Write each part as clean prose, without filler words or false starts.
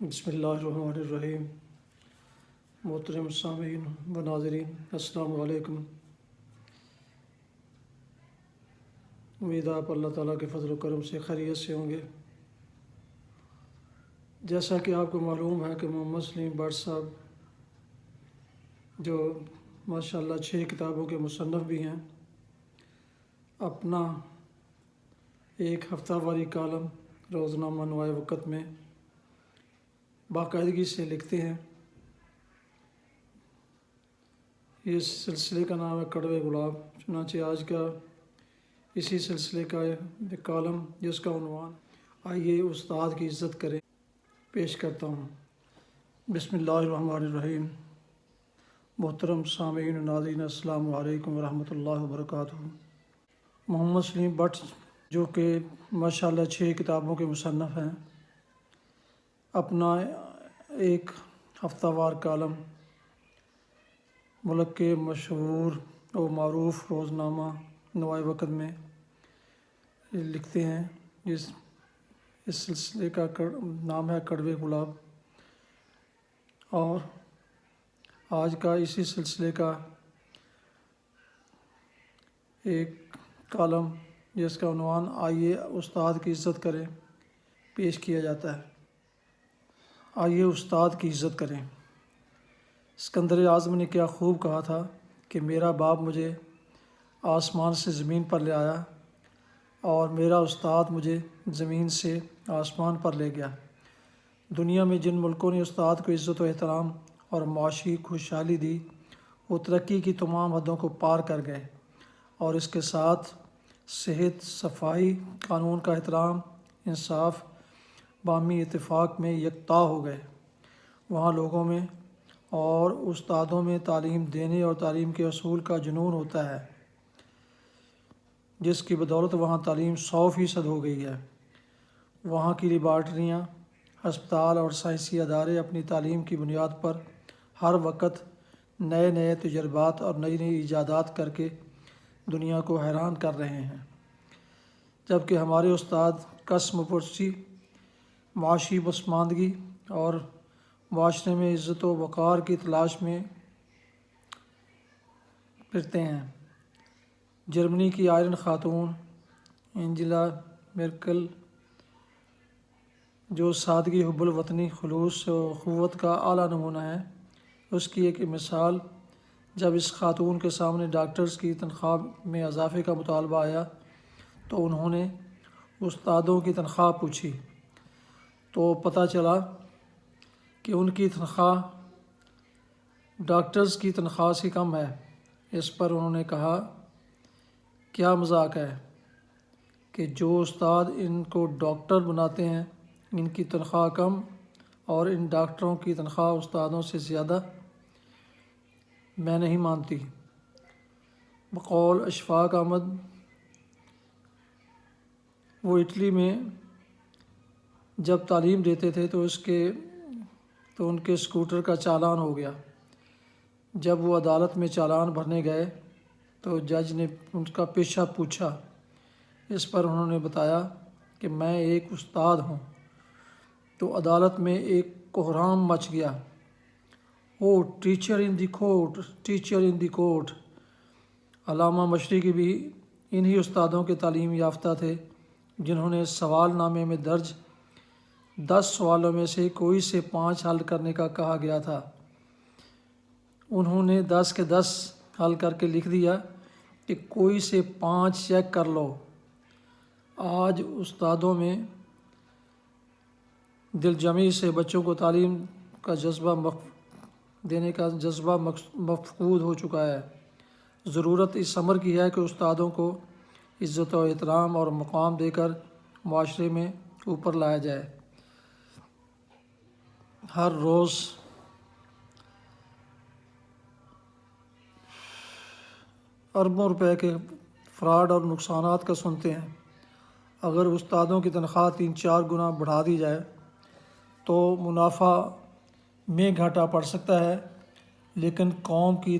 بسم اللہ الرحمن الرحیم۔ محترم سامعین و ناظرین، السلام علیکم۔ امید آپ اللہ تعالیٰ کے فضل و کرم سے خیریت سے ہوں گے۔ جیسا کہ آپ کو معلوم ہے کہ محمد سلیم بٹ صاحب جو ماشاءاللہ 6 کتابوں کے مصنف بھی ہیں، اپنا ایک ہفتہ واری کالم روزنامہ نوائے وقت میں باقاعدگی سے لکھتے ہیں۔ اس سلسلے کا نام ہے کڑوے گلاب۔ چنانچہ آج کا اسی سلسلے کا ایک کالم جس کا عنوان آئیے استاد کی عزت کریں پیش کرتا ہوں۔ بسم اللہ الرحمن الرحیم۔ محترم سامعین و ناظرین، السلام علیکم ورحمۃ اللہ وبرکاتہ۔ محمد سلیم بٹ جو کہ ماشاءاللہ 6 کتابوں کے مصنف ہیں، اپنا ایک ہفتہ وار کالم ملک کے مشہور و معروف روزنامہ نوائے وقت میں لکھتے ہیں۔ اس سلسلے کا نام ہے کڑوے گلاب، اور آج کا اسی سلسلے کا ایک کالم جس کا عنوان آئیے استاد کی عزت کریں پیش کیا جاتا ہے۔ آئیے استاد کی عزت کریں۔ اسکندر اعظم نے کیا خوب کہا تھا کہ میرا باپ مجھے آسمان سے زمین پر لے آیا اور میرا استاد مجھے زمین سے آسمان پر لے گیا۔ دنیا میں جن ملکوں نے استاد کو عزت و احترام اور معاشی خوشحالی دی، وہ ترقی کی تمام حدوں کو پار کر گئے، اور اس کے ساتھ صحت، صفائی، قانون کا احترام، انصاف، باہمی اتفاق میں یکتا ہو گئے۔ وہاں لوگوں میں اور استادوں میں تعلیم دینے اور تعلیم کے اصول کا جنون ہوتا ہے، جس کی بدولت وہاں تعلیم 100% ہو گئی ہے۔ وہاں کی لیبارٹریاں، ہسپتال اور سائنسی ادارے اپنی تعلیم کی بنیاد پر ہر وقت نئے نئے تجربات اور نئی نئی ایجادات کر کے دنیا کو حیران کر رہے ہیں، جبکہ ہمارے استاد قسم پرسی، معاشی پسماندگی اور معاشرے میں عزت و وقار کی تلاش میں پھرتے ہیں۔ جرمنی کی آئرن خاتون اینجلا میرکل، جو سادگی، حب الوطنی، خلوص و اخوت کا اعلیٰ نمونہ ہے، اس کی ایک مثال جب اس خاتون کے سامنے ڈاکٹرز کی تنخواہ میں اضافے کا مطالبہ آیا تو انہوں نے استادوں کی تنخواہ پوچھی، تو پتہ چلا کہ ان کی تنخواہ ڈاکٹرز کی تنخواہ سے کم ہے۔ اس پر انہوں نے کہا، کیا مذاق ہے کہ جو استاد ان کو ڈاکٹر بناتے ہیں ان کی تنخواہ کم اور ان ڈاکٹروں کی تنخواہ استادوں سے زیادہ؟ میں نہیں مانتی۔ بقول اشفاق احمد، وہ اٹلی میں جب تعلیم دیتے تھے تو ان کے اسکوٹر کا چالان ہو گیا۔ جب وہ عدالت میں چالان بھرنے گئے تو جج نے ان کا پیشہ پوچھا۔ اس پر انہوں نے بتایا کہ میں ایک استاد ہوں۔ تو عدالت میں ایک کوہرام مچ گیا۔ Oh teacher in the court, teacher in the court. Allama Mashriqi بھی انہی استادوں کے تعلیم یافتہ تھے جنہوں نے سوال نامے میں درج 10 سوالوں میں سے کوئی سے 5 حل کرنے کا کہا گیا تھا۔ انہوں نے 10 کے 10 حل کر کے لکھ دیا کہ کوئی سے 5 چیک کر لو۔ آج استادوں میں دل جمعی سے بچوں کو تعلیم کا جذبہ دینے کا جذبہ مفقود ہو چکا ہے۔ ضرورت اس امر کی ہے کہ استادوں کو عزت و احترام اور مقام دے کر معاشرے میں اوپر لایا جائے۔ ہر روز اربوں روپے کے فراڈ اور نقصانات کا سنتے ہیں۔ اگر استادوں کی تنخواہ 3-4 گنا بڑھا دی جائے تو منافع میں گھاٹا پڑ سکتا ہے، لیکن قوم کی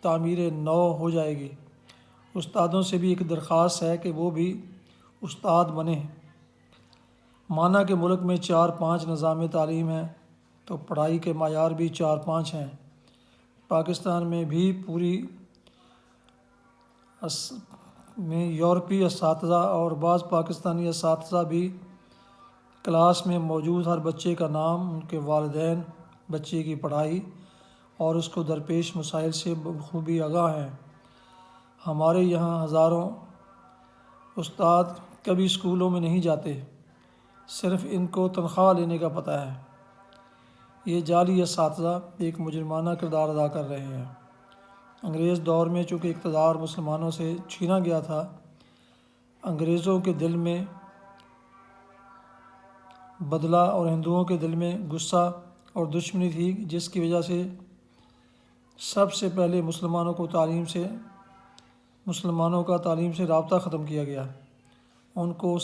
تعمیر نو ہو جائے گی۔ استادوں سے بھی ایک درخواست ہے کہ وہ بھی استاد بنیں۔ مانا کہ ملک میں 4-5 نظام تعلیم ہیں تو پڑھائی کے معیار بھی 4-5 ہیں۔ پاکستان میں بھی پوری میں یورپی اساتذہ اور بعض پاکستانی اساتذہ بھی کلاس میں موجود ہر بچے کا نام، ان کے والدین، بچے کی پڑھائی اور اس کو درپیش مسائل سے بخوبی آگاہ ہیں۔ ہمارے یہاں ہزاروں استاد کبھی اسکولوں میں نہیں جاتے، صرف ان کو تنخواہ لینے کا پتہ ہے۔ یہ جعلی اساتذہ ایک مجرمانہ کردار ادا کر رہے ہیں۔ انگریز دور میں چونکہ اقتدار مسلمانوں سے چھینا گیا تھا، انگریزوں کے دل میں بدلہ اور ہندوؤں کے دل میں غصہ اور دشمنی تھی، جس کی وجہ سے سب سے پہلے مسلمانوں کا تعلیم سے رابطہ ختم کیا گیا۔ ان کو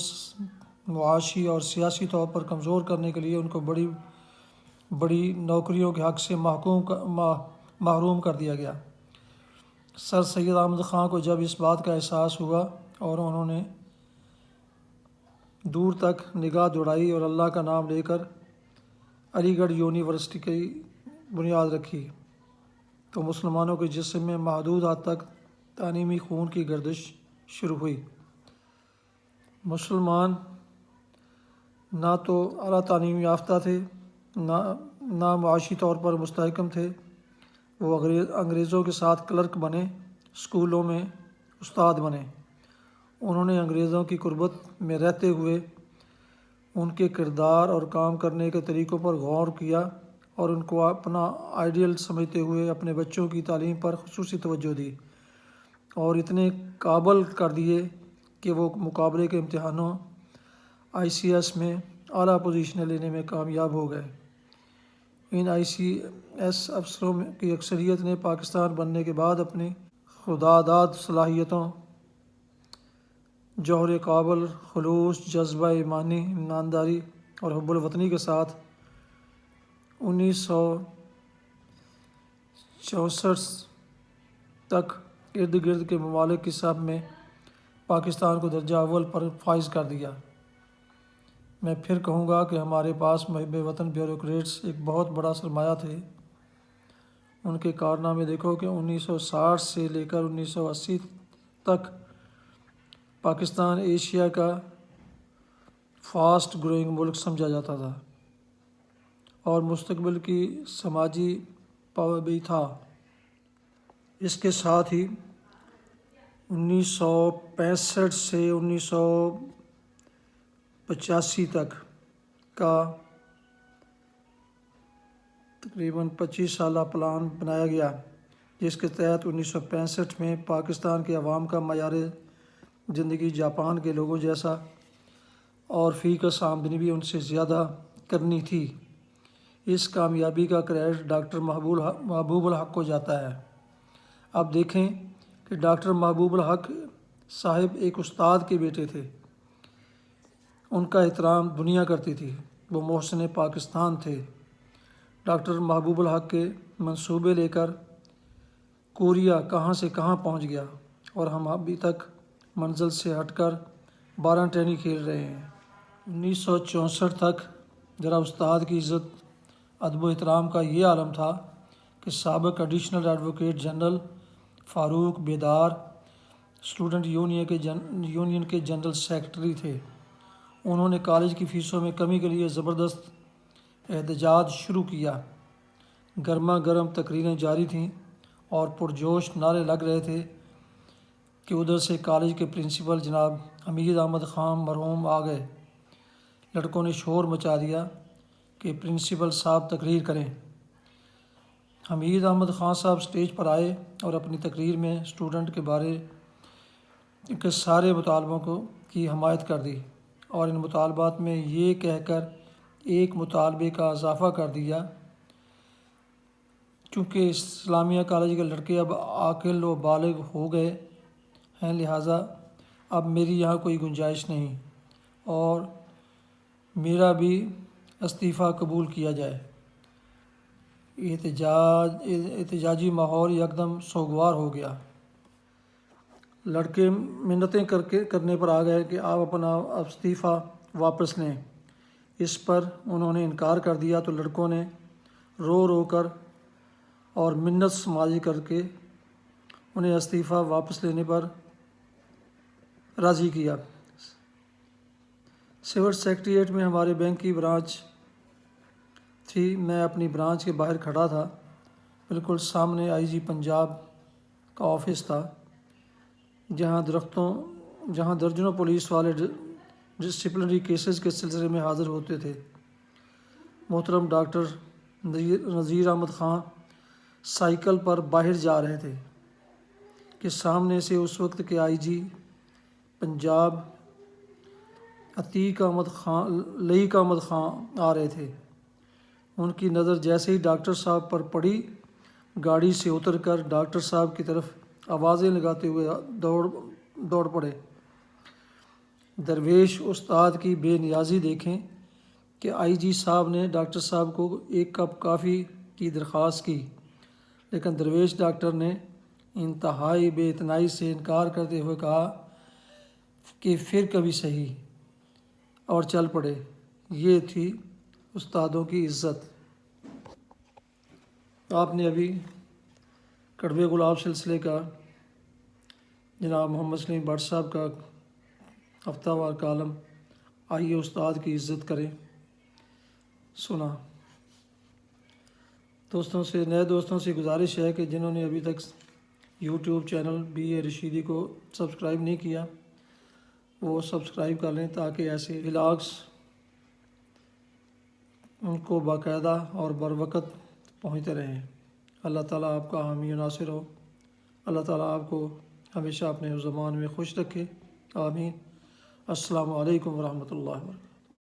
معاشی اور سیاسی طور پر کمزور کرنے کے لیے ان کو بڑی بڑی نوکریوں کے حق سے محروم کر دیا گیا۔ سر سید احمد خان کو جب اس بات کا احساس ہوا اور انہوں نے دور تک نگاہ دوڑائی اور اللہ کا نام لے کر علی گڑھ یونیورسٹی کی بنیاد رکھی، تو مسلمانوں کے جسم میں محدود حد تک تعلیمی خون کی گردش شروع ہوئی۔ مسلمان نہ تو اعلیٰ تعلیم یافتہ تھے، نہ معاشی طور پر مستحکم تھے۔ وہ انگریزوں کے ساتھ کلرک بنے، اسکولوں میں استاد بنے۔ انہوں نے انگریزوں کی قربت میں رہتے ہوئے ان کے کردار اور کام کرنے کے طریقوں پر غور کیا اور ان کو اپنا آئیڈیل سمجھتے ہوئے اپنے بچوں کی تعلیم پر خصوصی توجہ دی اور اتنے قابل کر دیے کہ وہ مقابلے کے امتحانوں ICS میں اعلیٰ پوزیشنیں لینے میں کامیاب ہو گئے۔ ان ICS افسروں کی اکثریت نے پاکستان بننے کے بعد اپنی خداداد صلاحیتوں، جوہر قابل، خلوص، جذبہ ایمانداری اور حب الوطنی کے ساتھ 1964 تک ارد گرد کے ممالک کی سب میں پاکستان کو درجہ اول پر فائز کر دیا۔ میں پھر کہوں گا کہ ہمارے پاس محب وطن بیوروکریٹس ایک بہت بڑا سرمایہ تھے۔ ان کے کارنامے دیکھو کہ 1960 سے لے کر 1980 تک پاکستان ایشیا کا فاسٹ گروئنگ ملک سمجھا جاتا تھا اور مستقبل کی سماجی پاور بھی تھا۔ اس کے ساتھ ہی 1965 سے 1985 تک کا تقریباً 25 سالہ پلان بنایا گیا، جس کے تحت 1965 میں پاکستان کے عوام کا معیار زندگی جاپان کے لوگوں جیسا اور فی کس آمدنی بھی ان سے زیادہ کرنی تھی۔ اس کامیابی کا کریڈٹ ڈاکٹر محبوب الحق کو جاتا ہے۔ اب دیکھیں کہ ڈاکٹر محبوب الحق صاحب ایک استاد کے بیٹے تھے۔ ان کا احترام دنیا کرتی تھی، وہ محسن پاکستان تھے۔ ڈاکٹر محبوب الحق کے منصوبے لے کر کوریا کہاں سے کہاں پہنچ گیا اور ہم ابھی تک منزل سے ہٹ کر 12 ٹینی کھیل رہے ہیں۔ 1964 تک ذرا استاد کی عزت، ادب و احترام کا یہ عالم تھا کہ سابق ایڈیشنل ایڈوکیٹ جنرل فاروق بیدار اسٹوڈنٹ یونین کے جنرل سیکرٹری تھے۔ انہوں نے کالج کی فیسوں میں کمی کے لیے زبردست احتجاج شروع کیا۔ گرما گرم تقریریں جاری تھیں اور پرجوش نعرے لگ رہے تھے کہ ادھر سے کالج کے پرنسپل جناب حمید احمد خان مرحوم آ گئے۔ لڑکوں نے شور مچا دیا کہ پرنسپل صاحب تقریر کریں۔ حمید احمد خان صاحب سٹیج پر آئے اور اپنی تقریر میں اسٹوڈنٹ کے بارے کے سارے مطالبوں کی حمایت کر دی اور ان مطالبات میں یہ کہہ کر ایک مطالبے کا اضافہ کر دیا، چونکہ اسلامیہ کالج کے لڑکے اب عاقل و بالغ ہو گئے ہیں، لہٰذا اب میری یہاں کوئی گنجائش نہیں اور میرا بھی استعفیٰ قبول کیا جائے۔ احتجاجی ماحول یکدم سوگوار ہو گیا۔ لڑکے منتیں کرنے پر آ گئے کہ آپ اپنا استعفیٰ واپس لیں۔ اس پر انہوں نے انکار کر دیا تو لڑکوں نے رو رو کر اور منت سماجی کر کے انہیں استعفیٰ واپس لینے پر راضی کیا۔ سول سیکریٹریٹ میں ہمارے بینک کی برانچ تھی۔ میں اپنی برانچ کے باہر کھڑا تھا، بالکل سامنے آئی جی پنجاب کا آفس تھا، جہاں درجنوں پولیس والے ڈسپلنری کیسز کے سلسلے میں حاضر ہوتے تھے۔ محترم ڈاکٹر نذیر احمد خان سائیکل پر باہر جا رہے تھے کہ سامنے سے اس وقت کے آئی جی پنجاب لئیق احمد خان آ رہے تھے۔ ان کی نظر جیسے ہی ڈاکٹر صاحب پر پڑی، گاڑی سے اتر کر ڈاکٹر صاحب کی طرف آوازیں لگاتے ہوئے دوڑ پڑے۔ درویش استاد کی بے نیازی دیکھیں کہ آئی جی صاحب نے ڈاکٹر صاحب کو ایک کپ کافی کی درخواست کی، لیکن درویش ڈاکٹر نے انتہائی بے اتنائی سے انکار کرتے ہوئے کہا کہ پھر کبھی صحیح، اور چل پڑے۔ یہ تھی استادوں کی عزت۔ آپ نے ابھی کڑوے گلاب سلسلے کا جناب محمد سلیم بٹ صاحب کا ہفتہ وار کالم آئیے استاد کی عزت کریں سنا۔ نئے دوستوں سے گزارش ہے کہ جنہوں نے ابھی تک یوٹیوب چینل بی اے رشیدی کو سبسکرائب نہیں کیا، وہ سبسکرائب کر لیں تاکہ ایسے ولاگس ان کو باقاعدہ اور بروقت پہنچتے رہیں۔ اللہ تعالیٰ آپ کا حامی و ناصر ہو۔ اللہ تعالیٰ آپ کو ہمیشہ اپنے زمان میں خوش رکھے، آمین۔ السلام علیکم ورحمۃ اللہ وبرکاتہ۔